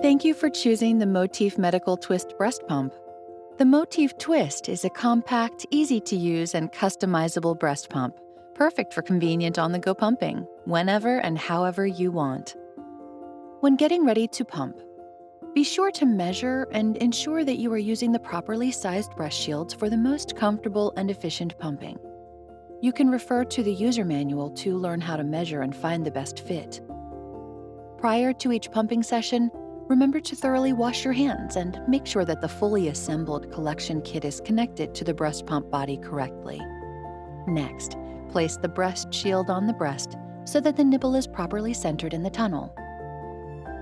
Thank you for choosing the Motif Medical Twist Breast Pump. The Motif Twist is a compact, easy-to-use, and customizable breast pump, perfect for convenient on-the-go pumping, whenever and however you want. When getting ready to pump, be sure to measure and ensure that you are using the properly sized breast shields for the most comfortable and efficient pumping. You can refer to the user manual to learn how to measure and find the best fit. Prior to each pumping session, remember to thoroughly wash your hands and make sure that the fully assembled collection kit is connected to the breast pump body correctly. Next, place the breast shield on the breast so that the nipple is properly centered in the tunnel.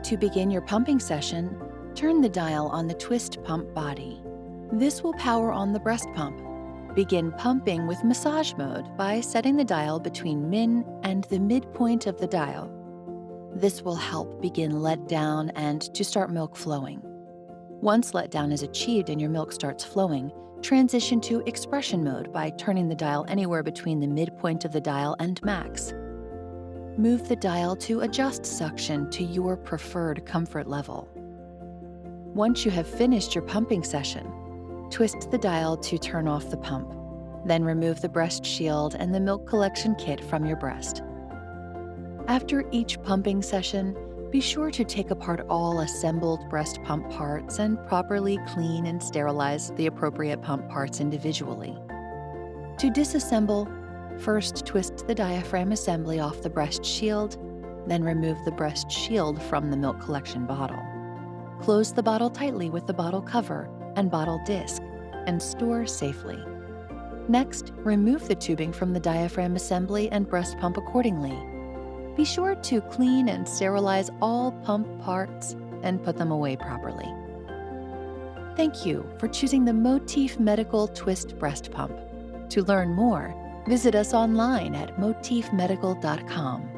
To begin your pumping session, turn the dial on the twist pump body. This will power on the breast pump. Begin pumping with massage mode by setting the dial between min and the midpoint of the dial. This will help begin letdown and to start milk flowing. Once letdown is achieved and your milk starts flowing, transition to expression mode by turning the dial anywhere between the midpoint of the dial and max. Move the dial to adjust suction to your preferred comfort level. Once you have finished your pumping session, twist the dial to turn off the pump. Then remove the breast shield and the milk collection kit from your breast. After each pumping session, be sure to take apart all assembled breast pump parts and properly clean and sterilize the appropriate pump parts individually. To disassemble, first twist the diaphragm assembly off the breast shield, then remove the breast shield from the milk collection bottle. Close the bottle tightly with the bottle cover and bottle disc and store safely. Next, remove the tubing from the diaphragm assembly and breast pump accordingly. Be sure to clean and sterilize all pump parts and put them away properly. Thank you for choosing the Motif Medical Twist Breast Pump. To learn more, visit us online at motifmedical.com.